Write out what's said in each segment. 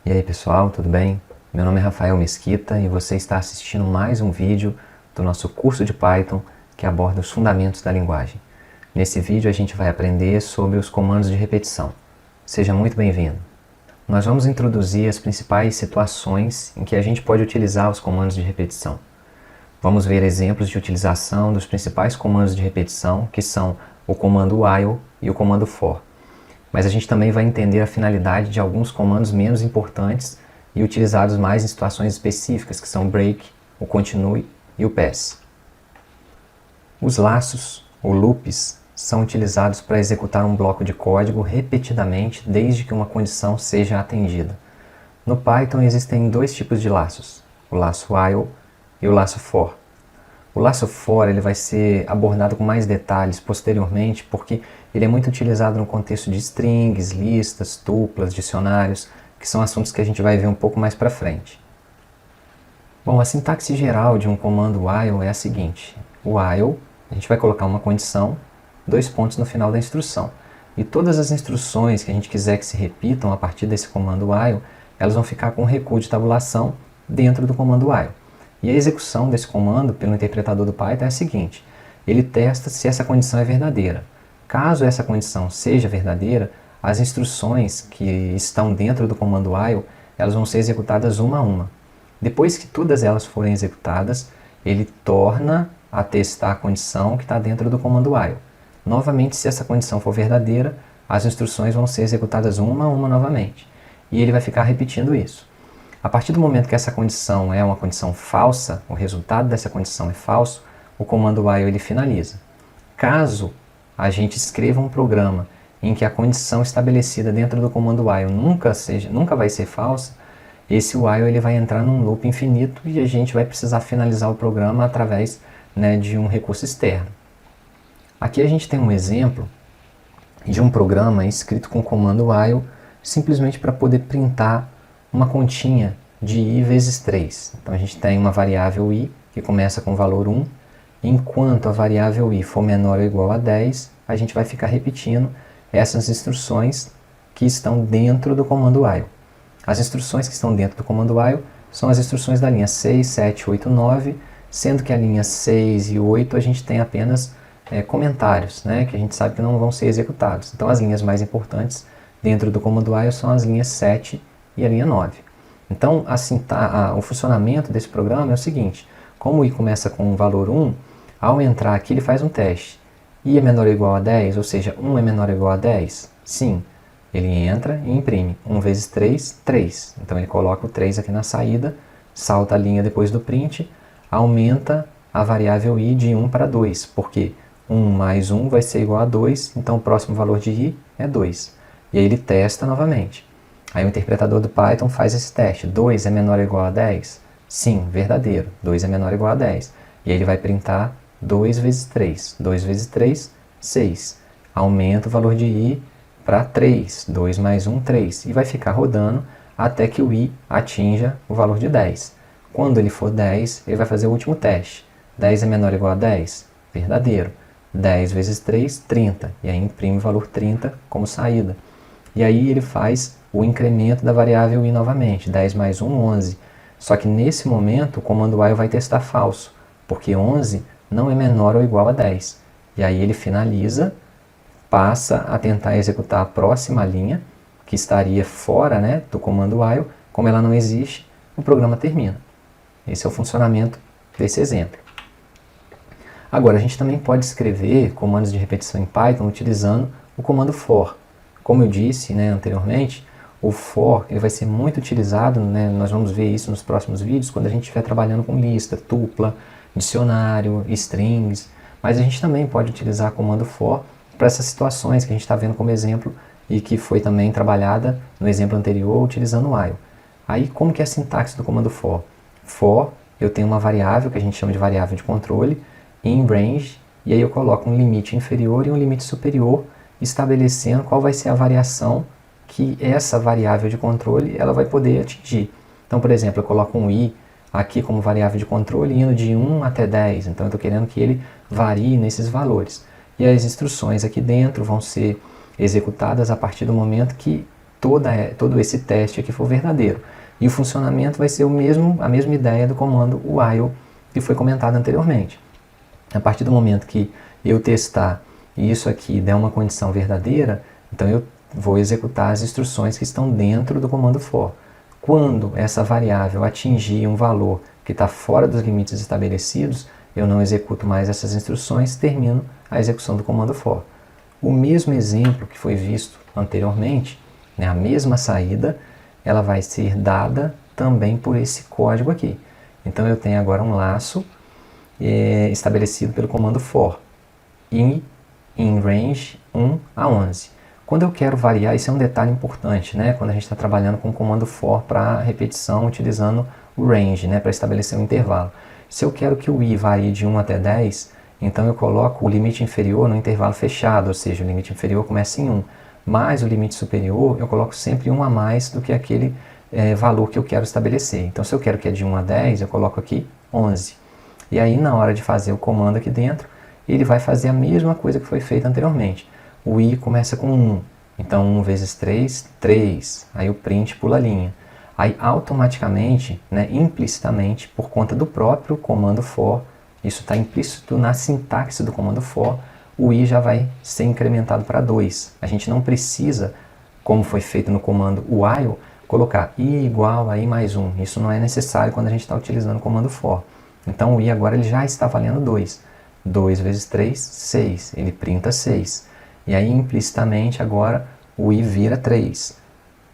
E aí pessoal, tudo bem? Meu nome é Rafael Mesquita e você está assistindo mais um vídeo do nosso curso de Python que aborda os fundamentos da linguagem. Nesse vídeo a gente vai aprender sobre os comandos de repetição. Seja muito bem-vindo! Nós vamos introduzir as principais situações em que a gente pode utilizar os comandos de repetição. Vamos ver exemplos de utilização dos principais comandos de repetição, que são o comando while e o comando for. Mas a gente também vai entender a finalidade de alguns comandos menos importantes e utilizados mais em situações específicas, que são o break, o continue e o pass. Os laços, ou loops, são utilizados para executar um bloco de código repetidamente desde que uma condição seja atendida. No Python existem dois tipos de laços, o laço while e o laço for. O laço for ele vai ser abordado com mais detalhes posteriormente, porque ele é muito utilizado no contexto de strings, listas, tuplas, dicionários, que são assuntos que a gente vai ver um pouco mais para frente. Bom, a sintaxe geral de um comando while é a seguinte. O while, a gente vai colocar uma condição, 2 pontos no final da instrução. E todas as instruções que a gente quiser que se repitam a partir desse comando while, elas vão ficar com um recuo de tabulação dentro do comando while. E a execução desse comando pelo interpretador do Python é a seguinte. Ele testa se essa condição é verdadeira. Caso essa condição seja verdadeira, as instruções que estão dentro do comando while, elas vão ser executadas uma a uma. Depois que todas elas forem executadas, ele torna a testar a condição que está dentro do comando while. Novamente, se essa condição for verdadeira, as instruções vão ser executadas uma a uma novamente. E ele vai ficar repetindo isso. A partir do momento que essa condição é uma condição falsa, o resultado dessa condição é falso, o comando while ele finaliza. Caso a gente escreva um programa em que a condição estabelecida dentro do comando while nunca vai ser falsa, esse while ele vai entrar num loop infinito e a gente vai precisar finalizar o programa através, de um recurso externo. Aqui a gente tem um exemplo de um programa escrito com o comando while simplesmente para poder printar uma continha de i vezes 3. Então a gente tem uma variável i que começa com o valor 1. Enquanto a variável i for menor ou igual a 10, a gente vai ficar repetindo essas instruções que estão dentro do comando while. As instruções que estão dentro do comando while são as instruções da linha 6, 7, 8, 9, sendo que a linha 6 e 8 a gente tem apenas comentários, que a gente sabe que não vão ser executados. Então as linhas mais importantes dentro do comando while são as linhas 7 e a linha 9. Então o funcionamento desse programa é o seguinte: como o i começa com o valor 1, ao entrar aqui ele faz um teste. I é menor ou igual a 10, ou seja, 1 é menor ou igual a 10? Sim. Ele entra e imprime 1 vezes 3, 3. Então ele coloca o 3 aqui na saída, salta a linha depois do print, aumenta a variável i de 1 para 2, porque 1 mais 1 vai ser igual a 2, então o próximo valor de i é 2. E aí ele testa novamente. Aí o interpretador do Python faz esse teste. 2 é menor ou igual a 10? Sim, verdadeiro. 2 é menor ou igual a 10. E aí ele vai printar 2 vezes 3. 2 vezes 3, 6. Aumenta o valor de i para 3. 2 mais 1, 3. E vai ficar rodando até que o i atinja o valor de 10. Quando ele for 10, ele vai fazer o último teste. 10 é menor ou igual a 10? Verdadeiro. 10 vezes 3, 30. E aí imprime o valor 30 como saída. E aí ele faz o incremento da variável i novamente. 10 mais 1, 11. Só que nesse momento o comando while vai testar falso, porque 11 não é menor ou igual a 10. E aí ele finaliza, passa a tentar executar a próxima linha, que estaria fora do comando while. Como ela não existe, o programa termina. Esse é o funcionamento desse exemplo. Agora, a gente também pode escrever comandos de repetição em Python utilizando o comando for. Como eu disse anteriormente, o for ele vai ser muito utilizado, nós vamos ver isso nos próximos vídeos, quando a gente estiver trabalhando com lista, tupla, dicionário, strings, mas a gente também pode utilizar o comando for para essas situações que a gente está vendo como exemplo e que foi também trabalhada no exemplo anterior utilizando o while. Aí como que é a sintaxe do comando for? For, eu tenho uma variável que a gente chama de variável de controle, in range, e aí eu coloco um limite inferior e um limite superior, estabelecendo qual vai ser a variação que essa variável de controle ela vai poder atingir. Então, por exemplo, eu coloco um i aqui como variável de controle indo de 1 até 10, então eu estou querendo que ele varie nesses valores. E as instruções aqui dentro vão ser executadas a partir do momento que todo esse teste aqui for verdadeiro. E o funcionamento vai ser a mesma ideia do comando while que foi comentado anteriormente. A partir do momento que eu testar e isso aqui der uma condição verdadeira, então eu vou executar as instruções que estão dentro do comando for. Quando essa variável atingir um valor que está fora dos limites estabelecidos, eu não executo mais essas instruções, termino a execução do comando for. O mesmo exemplo que foi visto anteriormente, né, a mesma saída, ela vai ser dada também por esse código aqui. Então eu tenho agora um laço estabelecido pelo comando for, in range 1 a 11. Quando eu quero variar, isso é um detalhe importante, né? Quando a gente está trabalhando com o comando for para repetição, utilizando o range, né? Para estabelecer um intervalo. Se eu quero que o i varie de 1 até 10, então eu coloco o limite inferior no intervalo fechado, ou seja, o limite inferior começa em 1, mais o limite superior eu coloco sempre 1 a mais do que aquele valor que eu quero estabelecer. Então se eu quero que é de 1 a 10, eu coloco aqui 11. E aí na hora de fazer o comando aqui dentro, ele vai fazer a mesma coisa que foi feita anteriormente. O i começa com 1, então 1 vezes 3, 3, aí o print pula a linha. Aí automaticamente, né, implicitamente, por conta do próprio comando for, isso está implícito na sintaxe do comando for, o i já vai ser incrementado para 2. A gente não precisa, como foi feito no comando while, colocar i igual a i mais 1. Isso não é necessário quando a gente está utilizando o comando for. Então o i agora ele já está valendo 2. 2 vezes 3, 6. Ele printa 6. E aí implicitamente agora o i vira 3.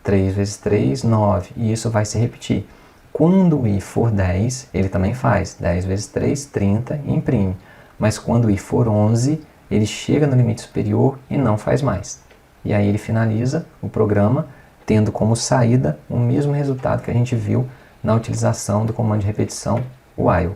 3 vezes 3, 9. E isso vai se repetir. Quando o i for 10, ele também faz. 10 vezes 3, 30 e imprime. Mas quando o i for 11, ele chega no limite superior e não faz mais. E aí ele finaliza o programa tendo como saída o mesmo resultado que a gente viu na utilização do comando de repetição while.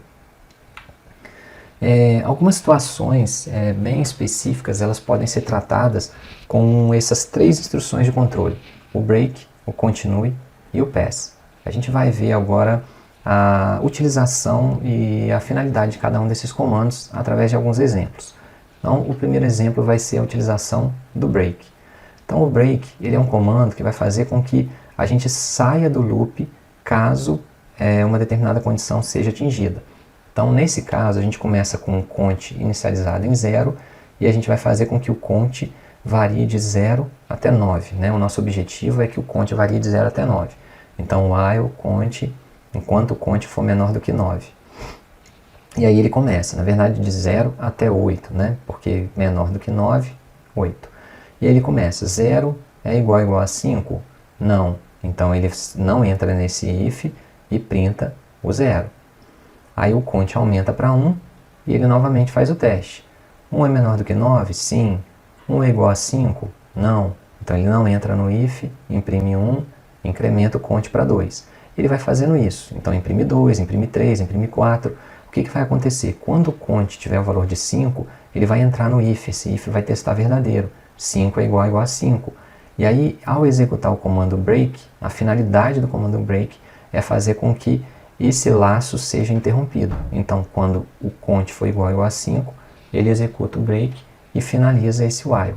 Algumas situações bem específicas elas podem ser tratadas com essas 3 instruções de controle: o break, o continue e o pass. A gente vai ver agora a utilização e a finalidade de cada um desses comandos através de alguns exemplos. Então, o primeiro exemplo vai ser a utilização do break. Então, o break ele é um comando que vai fazer com que a gente saia do loop caso uma determinada condição seja atingida. Então, nesse caso, a gente começa com um count inicializado em 0 e a gente vai fazer com que o count varie de 0 até 9. Né? O nosso objetivo é que o count varie de 0 até 9. Então, while count, enquanto o count for menor do que 9. E aí ele começa, na verdade, de 0 até 8, né? Porque menor do que 9, 8. E aí ele começa, 0 é igual a 5? Não. Então, ele não entra nesse if e printa o 0. Aí o count aumenta para 1 e ele novamente faz o teste. 1 é menor do que 9? Sim. 1 é igual a 5? Não. Então ele não entra no if, imprime 1, incrementa o count para 2. Ele vai fazendo isso. Então imprime 2, imprime 3, imprime 4. O que vai acontecer? Quando o count tiver o valor de 5, ele vai entrar no if. Esse if vai testar verdadeiro. 5 é igual a 5. E aí, ao executar o comando break, a finalidade do comando break é fazer com que esse laço seja interrompido. Então, quando o count for igual a 5, ele executa o break e finaliza esse while.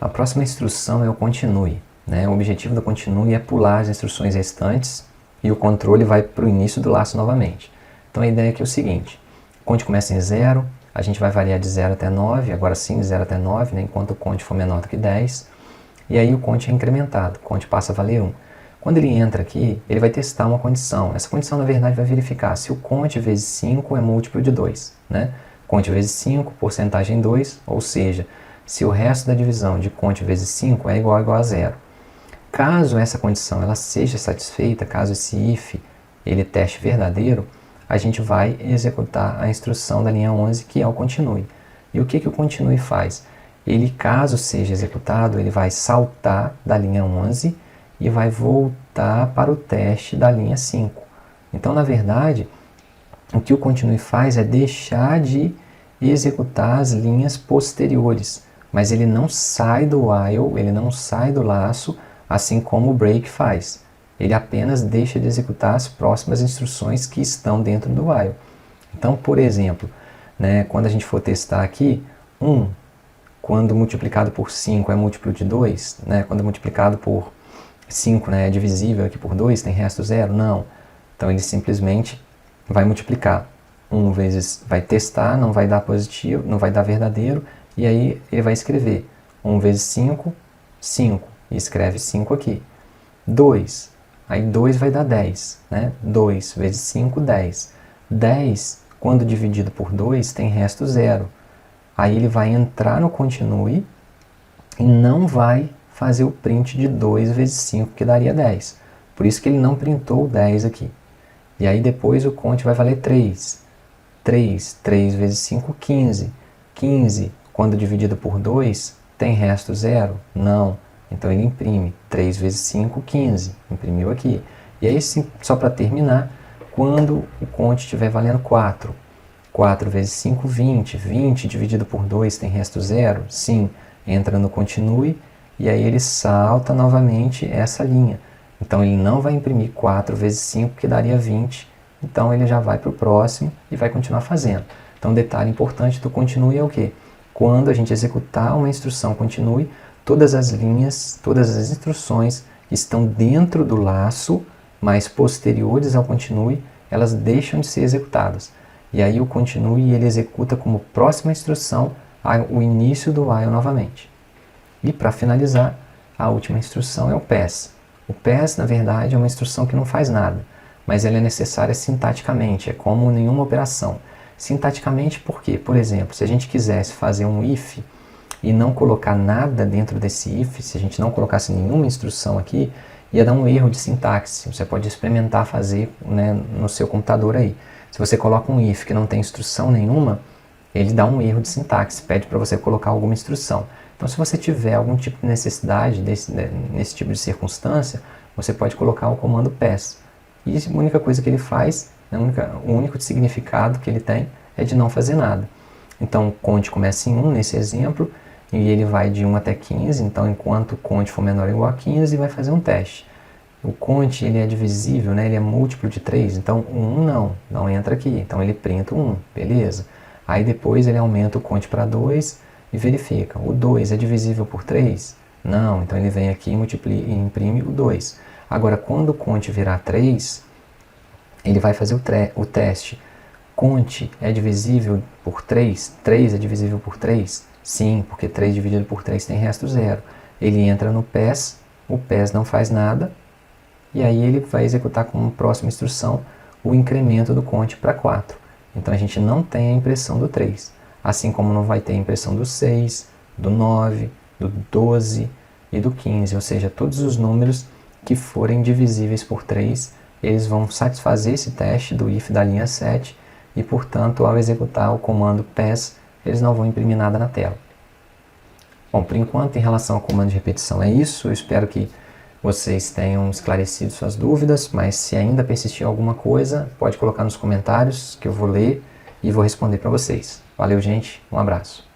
A próxima instrução é o continue. Né? O objetivo do continue é pular as instruções restantes e o controle vai para o início do laço novamente. Então a ideia aqui é o seguinte: o count começa em 0, a gente vai variar de 0 até 9, agora sim de 0 até 9, né? Enquanto o count for menor do que 10, e aí o count é incrementado, o count passa a valer 1. Quando ele entra aqui, ele vai testar uma condição. Essa condição, na verdade, vai verificar se o count vezes 5 é múltiplo de 2. Né? Count vezes 5, porcentagem 2, ou seja, se o resto da divisão de count vezes 5 é igual a 0. Caso essa condição ela seja satisfeita, caso esse if ele teste verdadeiro, a gente vai executar a instrução da linha 11, que é o continue. E o que o continue faz? Ele, caso seja executado, ele vai saltar da linha 11 e vai voltar para o teste da linha 5. Então, na verdade, o que o continue faz é deixar de executar as linhas posteriores, mas ele não sai do while, ele não sai do laço, assim como o break faz. Ele apenas deixa de executar as próximas instruções que estão dentro do while. Então, por exemplo, né, quando a gente for testar aqui, quando multiplicado por 5 é múltiplo de 2, né? Quando é multiplicado por 5, né, é divisível aqui por 2, tem resto zero? Não. Então ele simplesmente vai multiplicar. 1 vezes, vai testar, não vai dar positivo, não vai dar verdadeiro, e aí ele vai escrever 1 vezes 5, 5, e escreve 5 aqui. 2, aí 2 vai dar 10, né? 2 vezes 5, 10. 10, quando dividido por 2, tem resto zero. Aí ele vai entrar no continue e não vai fazer o print de 2 vezes 5, que daria 10. Por isso que ele não printou o 10 aqui. E aí depois o conte vai valer 3. 3 vezes 5, 15. 15, quando dividido por 2, tem resto zero? Não. Então ele imprime 3 vezes 5, 15. Imprimiu aqui. E aí, só para terminar, quando o conte estiver valendo 4. 4 vezes 5, 20. 20 dividido por 2 tem resto zero? Sim. Entra no continue e aí ele salta novamente essa linha. Então ele não vai imprimir 4 vezes 5, que daria 20. Então ele já vai para o próximo e vai continuar fazendo. Então, detalhe importante do continue é o quê? Quando a gente executar uma instrução continue, todas as linhas, todas as instruções que estão dentro do laço, mas posteriores ao continue, elas deixam de ser executadas. E aí o continue ele executa como próxima instrução o início do while novamente. E para finalizar, a última instrução é o pass. O pass, na verdade, é uma instrução que não faz nada, mas ela é necessária sintaticamente, é como nenhuma operação. Sintaticamente, por quê? Por exemplo, se a gente quisesse fazer um if e não colocar nada dentro desse if, se a gente não colocasse nenhuma instrução aqui, ia dar um erro de sintaxe. Você pode experimentar fazer, né, no seu computador aí. Se você coloca um if que não tem instrução nenhuma, ele dá um erro de sintaxe, pede para você colocar alguma instrução. Então, se você tiver algum tipo de necessidade nesse tipo de circunstância, você pode colocar o comando pass. E a única coisa que ele faz, o único significado que ele tem é de não fazer nada. Então, o conte começa em 1 nesse exemplo, e ele vai de 1 até 15, então enquanto o conte for menor ou igual a 15, vai fazer um teste. O conte ele é divisível, né? Ele é múltiplo de 3, então o 1 não entra aqui, então ele printa o 1, beleza. Aí depois ele aumenta o conte para 2 e verifica, o 2 é divisível por 3? Não, então ele vem aqui e imprime o 2. Agora, quando o conte virar 3, ele vai fazer o teste. Conte é divisível por 3? 3 é divisível por 3? Sim, porque 3 dividido por 3 tem resto zero. Ele entra no pass, o pass não faz nada, e aí ele vai executar como próxima instrução o incremento do conte para 4. Então a gente não tem a impressão do 3, assim como não vai ter a impressão do 6, do 9, do 12 e do 15, ou seja, todos os números que forem divisíveis por 3, eles vão satisfazer esse teste do if da linha 7 e, portanto, ao executar o comando pass, eles não vão imprimir nada na tela. Bom, por enquanto, em relação ao comando de repetição é isso. Eu espero que vocês tenham esclarecido suas dúvidas, mas se ainda persistir alguma coisa, pode colocar nos comentários que eu vou ler e vou responder para vocês. Valeu, gente. Um abraço.